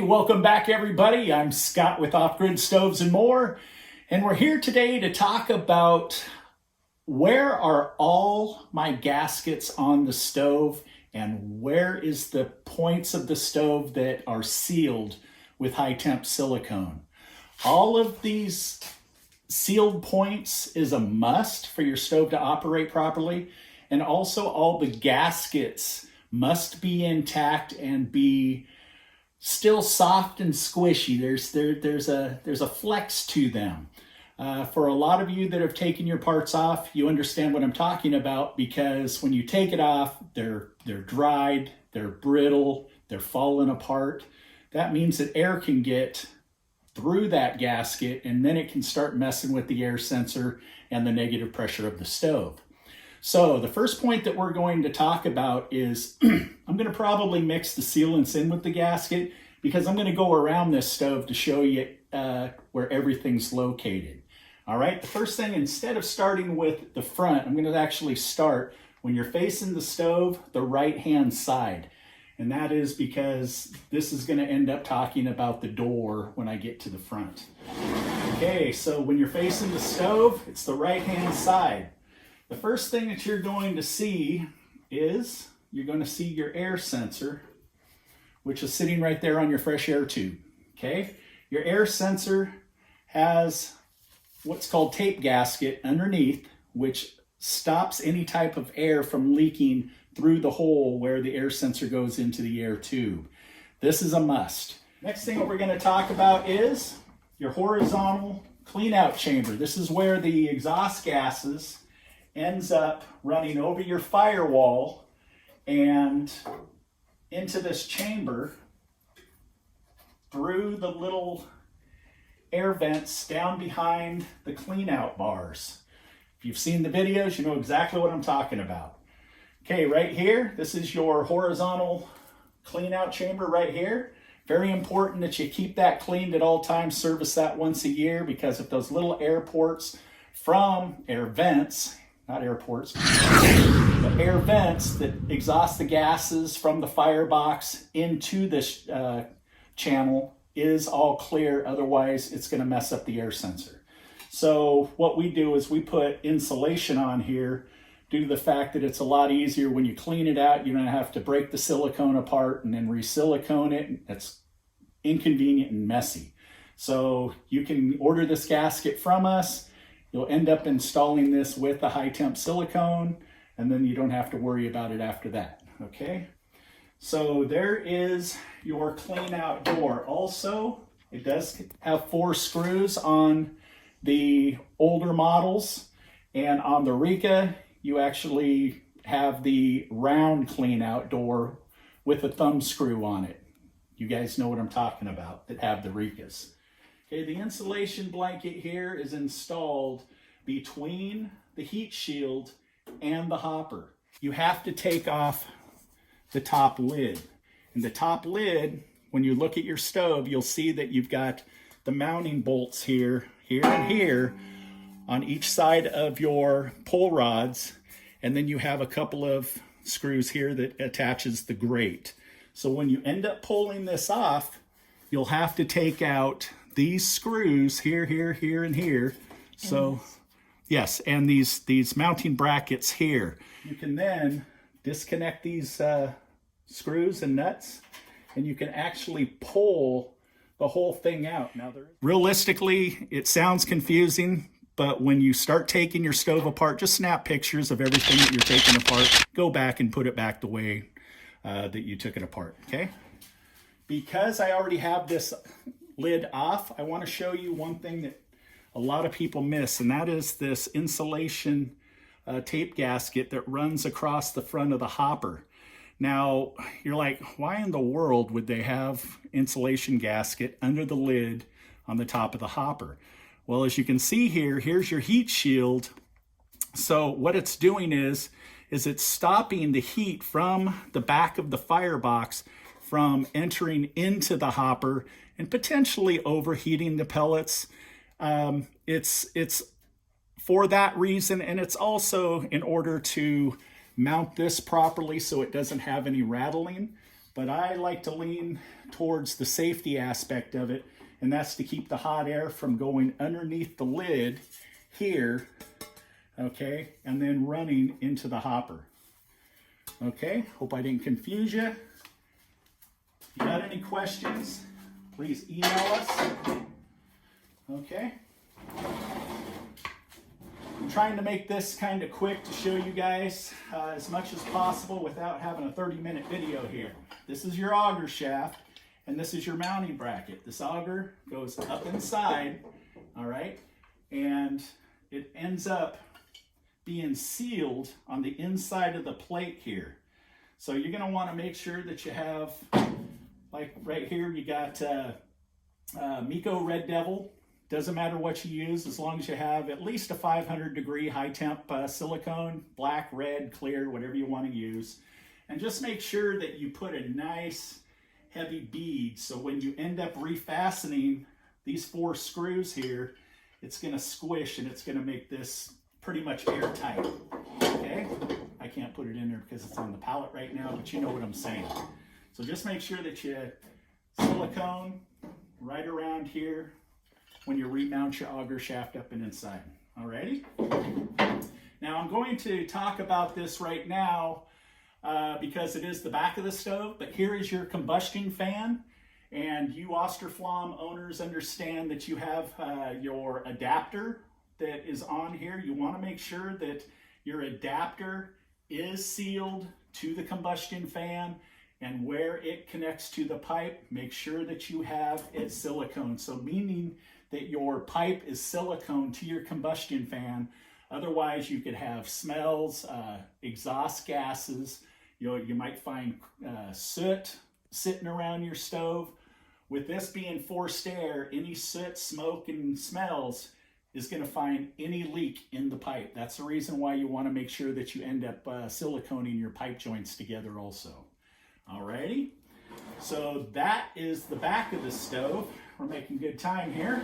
welcome back everybody. I'm Scott with Off Grid Stoves and More, and we're here today to talk about where are all my gaskets on the stove and where is the points of the stove that are sealed with high temp silicone. All of these sealed points is a must for your stove to operate properly, and also all the gaskets must be intact and be still soft and squishy. There's a flex to them. For a lot of you that have taken your parts off, you understand what I'm talking about, because when you take it off, they're dried, they're brittle, they're falling apart. That means that air can get through that gasket, and then it can start messing with the air sensor and the negative pressure of the stove. So the first point that we're going to talk about is I'm going to probably mix the sealants in with the gasket, because I'm going to go around this stove to show you where everything's located. All right, the first thing, instead of starting with the front, I'm going to actually start when you're facing the stove, the right-hand side. And that is because this is going to end up talking about the door when I get to the front. Okay, so when you're facing the stove, it's the right-hand side. The first thing that you're going to see is you're going to see your air sensor, which is sitting right there on your fresh air tube. Okay, your air sensor has what's called tape gasket underneath, which stops any type of air from leaking through the hole where the air sensor goes into the air tube. This is a must. Next thing that we're going to talk about is your horizontal clean out chamber. This is where the exhaust gases ends up running over your firewall and into this chamber through the little air vents down behind the clean out bars. If you've seen the videos, you know exactly what I'm talking about. Okay, right here, this is your horizontal clean out chamber right here. Very important that you keep that cleaned at all times, service that once a year, because if those little air ports from air vents, not airports, but air vents that exhaust the gases from the firebox into this channel is all clear. Otherwise, it's going to mess up the air sensor. So what we do is we put insulation on here due to the fact that it's a lot easier when you clean it out. You don't have to break the silicone apart and then re-silicone it. It's inconvenient and messy. So you can order this gasket from us. You'll end up installing this with the high temp silicone, and then you don't have to worry about it after that. Okay, so there is your clean out door. Also, it does have 4 screws on the older models, and on the Rika you actually have the round clean out door with a thumb screw on it. You guys know what I'm talking about that have the Rikas. Okay, the insulation blanket here is installed between the heat shield and the hopper. You have to take off the top lid. And the top lid, when you look at your stove, you'll see that you've got the mounting bolts here, and here on each side of your pull rods. And then you have a couple of screws here that attaches the grate. So when you end up pulling this off, you'll have to take out these screws here, and here. So yes, and these mounting brackets here. You can then disconnect these screws and nuts, and you can actually pull the whole thing out. Now, realistically, it sounds confusing, but when you start taking your stove apart, just snap pictures of everything that you're taking apart. Go back and put it back the way that you took it apart, okay? Because I already have this lid off, I want to show you one thing that a lot of people miss, and that is this insulation tape gasket that runs across the front of the hopper. Now, you're like, why in the world would they have insulation gasket under the lid on the top of the hopper? Well, as you can see here, here's your heat shield. So what it's doing is it's stopping the heat from the back of the firebox from entering into the hopper and potentially overheating the pellets. It's for that reason, and it's also in order to mount this properly so it doesn't have any rattling. but I like to lean towards the safety aspect of it, and that's to keep the hot air from going underneath the lid here, okay, and then running into the hopper. Okay, hope I didn't confuse you. If you got any questions, please email us. Okay. I'm trying to make this kind of quick to show you guys as much as possible without having a 30-minute video here. This is your auger shaft, and this is your mounting bracket. This auger goes up inside, all right, and it ends up being sealed on the inside of the plate here. So you're going to want to make sure that you have, like right here, you got Miko Red Devil. Doesn't matter what you use, as long as you have at least a 500-degree high temp silicone, black, red, clear, whatever you want to use. And just make sure that you put a nice heavy bead, so when you end up refastening these 4 screws here, it's going to squish and it's going to make this pretty much airtight. Okay, I can't put it in there because it's on the pallet right now, but you know what I'm saying. So just make sure that you silicone right around here when you remount your auger shaft up and inside. Alrighty? Now I'm going to talk about this right now because it is the back of the stove, but here is your combustion fan. And you Austroflamm owners understand that you have your adapter that is on here. You want to make sure that your adapter is sealed to the combustion fan, and where it connects to the pipe, make sure that you have it silicone. So meaning that your pipe is silicone to your combustion fan. Otherwise you could have smells, exhaust gases. You might find soot sitting around your stove. With this being forced air, any soot, smoke, and smells is going to find any leak in the pipe. That's the reason why you want to make sure that you end up siliconing your pipe joints together also. Alrighty, so that is the back of the stove. We're making good time here.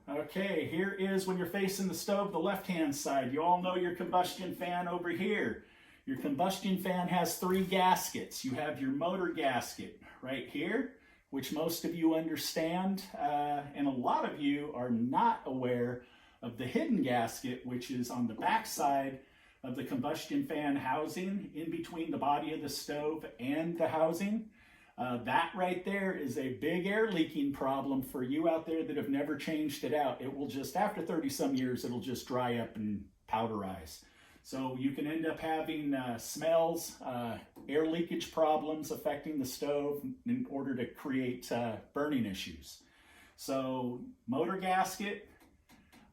Okay, here is when you're facing the stove, the left-hand side. You all know your combustion fan over here. Your combustion fan has 3 gaskets. You have your motor gasket right here, which most of you understand, and a lot of you are not aware of the hidden gasket, which is on the back side of the combustion fan housing, in between the body of the stove and the housing. That right there is a big air leaking problem for you out there that have never changed it out. It will just, after 30 some years, it'll just dry up and powderize. So you can end up having smells, air leakage problems affecting the stove in order to create burning issues. So motor gasket,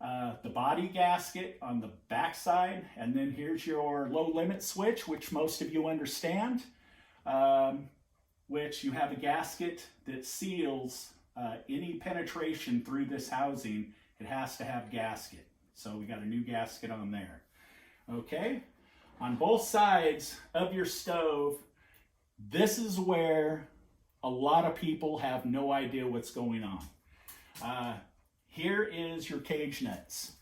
the body gasket on the back side, and then here's your low limit switch, which most of you understand, which you have a gasket that seals any penetration through this housing. It has to have gasket. So we got a new gasket on there. Okay, on both sides of your stove, this is where a lot of people have no idea what's going on. Here is your cage nuts.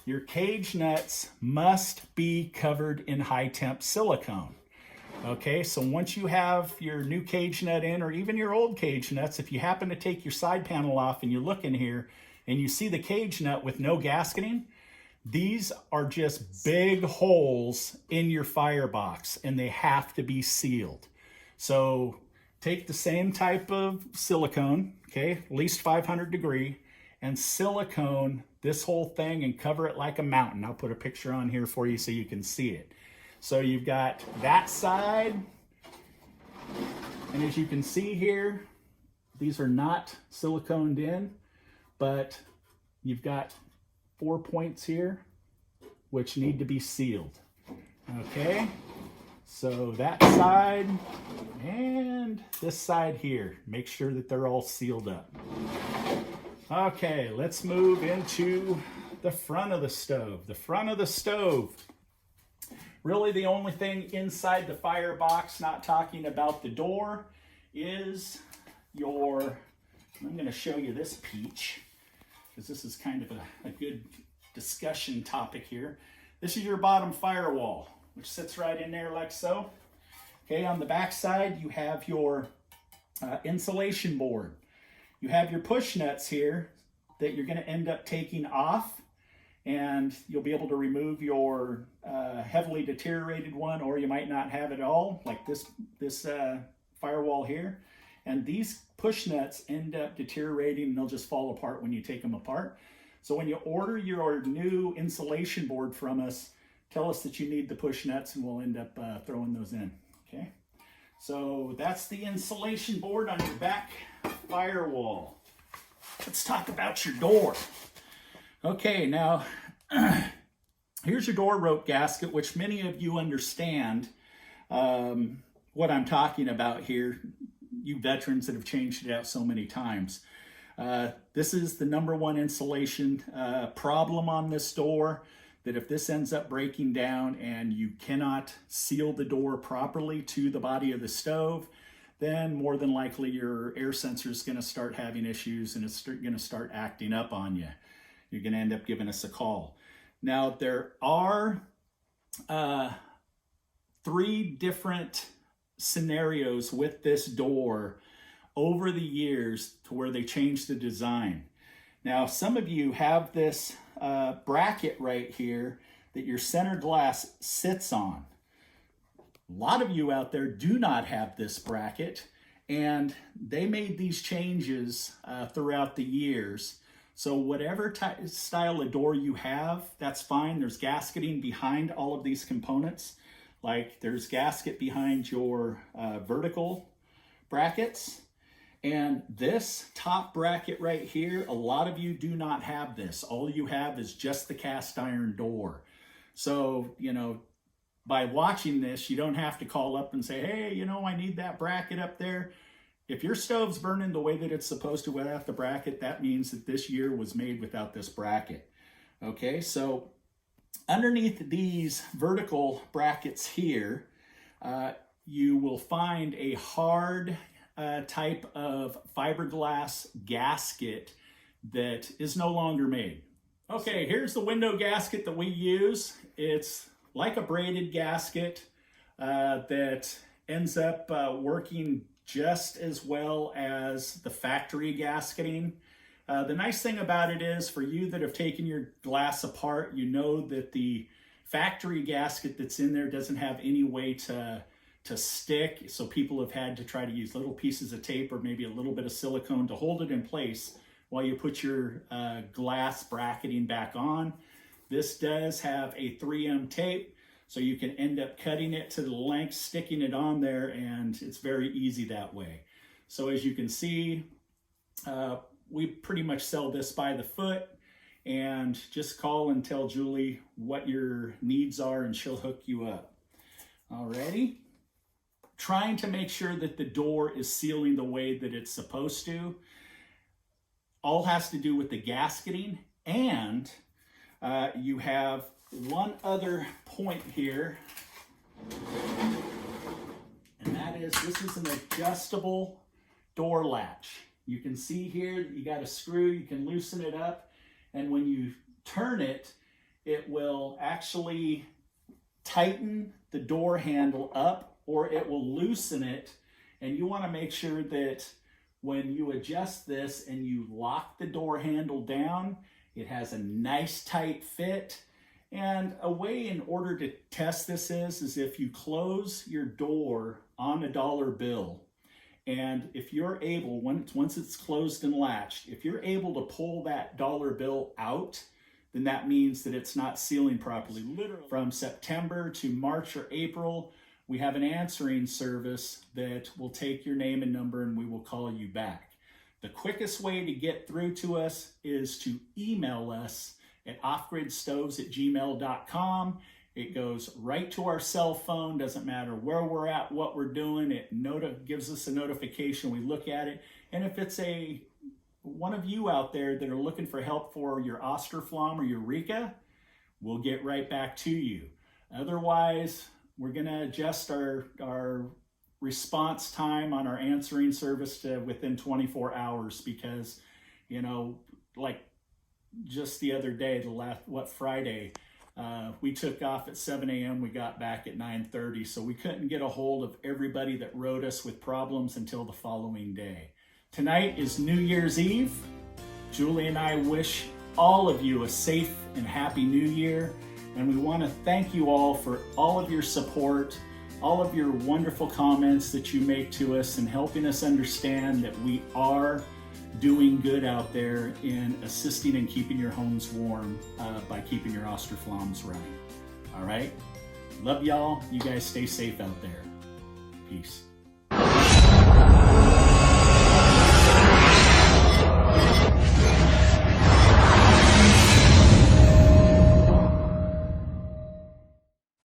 Your cage nuts must be covered in high temp silicone. Okay, so once you have your new cage nut in, or even your old cage nuts, if you happen to take your side panel off and you look in here and you see the cage nut with no gasketing, these are just big holes in your firebox, and they have to be sealed. So take the same type of silicone, okay, at least 500 degree, and silicone this whole thing and cover it like a mountain. I'll put a picture on here for you so you can see it. So you've got that side, and as you can see here, these are not siliconed in, but you've got 4 points here which need to be sealed. Okay, so that side and this side here, make sure that they're all sealed up. Okay, let's move into the front of the stove. The front of the stove, really the only thing inside the firebox, not talking about the door, is your, I'm going to show you this peach, because this is kind of a good discussion topic here. This is your bottom firewall, which sits right in there like so. Okay, on the back side, you have your insulation board. You have your push nuts here that you're going to end up taking off, and you'll be able to remove your heavily deteriorated one, or you might not have it all, like this firewall here. And these push nuts end up deteriorating and they'll just fall apart when you take them apart. So when you order your new insulation board from us, tell us that you need the push nuts and we'll end up throwing those in. Okay, so that's the insulation board on your back firewall. Let's talk about your door. Okay, now here's your door rope gasket, which many of you understand what I'm talking about here, you veterans that have changed it out so many times. This is the #1 insulation problem on this door, that if this ends up breaking down and you cannot seal the door properly to the body of the stove, then more than likely your air sensor is going to start having issues and it's going to start acting up on you. You're going to end up giving us a call. Now, there are 3 different scenarios with this door over the years to where they changed the design. Now, some of you have this bracket right here that your center glass sits on. A lot of you out there do not have this bracket, and they made these changes throughout the years. So whatever style of door you have, that's fine. There's gasketing behind all of these components. Like there's gasket behind your vertical brackets. And this top bracket right here, a lot of you do not have this. All you have is just the cast iron door. So, you know, by watching this, you don't have to call up and say, hey, you know, I need that bracket up there. If your stove's burning the way that it's supposed to without the bracket, that means that this year was made without this bracket. Okay, so underneath these vertical brackets here, you will find a hard type of fiberglass gasket that is no longer made. Okay, here's the window gasket that we use. It's like a braided gasket that ends up working just as well as the factory gasketing. The nice thing about it is, for you that have taken your glass apart, you know that the factory gasket that's in there doesn't have any way to stick, so people have had to try to use little pieces of tape or maybe a little bit of silicone to hold it in place while you put your glass bracketing back on. This does have a 3M tape, so you can end up cutting it to the length, sticking it on there, and it's very easy that way. So as you can see, we pretty much sell this by the foot, and just call and tell Julie what your needs are and she'll hook you up. Alrighty. Trying to make sure that the door is sealing the way that it's supposed to. All has to do with the gasketing, and you have one other point here, and that is this is an adjustable door latch. You can see here that you got a screw, you can loosen it up, and when you turn it, it will actually tighten the door handle up, or it will loosen it. And you want to make sure that when you adjust this and you lock the door handle down, it has a nice tight fit. And a way in order to test this is if you close your door on a dollar bill, and if you're able, once it's closed and latched, if you're able to pull that dollar bill out, then that means that it's not sealing properly. Literally, from September to March or April, we have an answering service that will take your name and number and we will call you back. The quickest way to get through to us is to email us at offgridstoves@gmail.com. It goes right to our cell phone, doesn't matter where we're at, what we're doing. It gives us a notification, we look at it, and if it's one of you out there that are looking for help for your Austroflamm or your Rika, we'll get right back to you. Otherwise, we're going to adjust our response time on our answering service to within 24 hours because, you know, like just the other day, Friday, We took off at 7 a.m. We got back at 9:30, so we couldn't get a hold of everybody that wrote us with problems until the following day. Tonight is New Year's Eve. Julie and I wish all of you a safe and happy New Year, and we want to thank you all for all of your support, all of your wonderful comments that you make to us and helping us understand that we are doing good out there in assisting and keeping your homes warm by keeping your Austroflamms running. All right? Love y'all. You guys stay safe out there. Peace.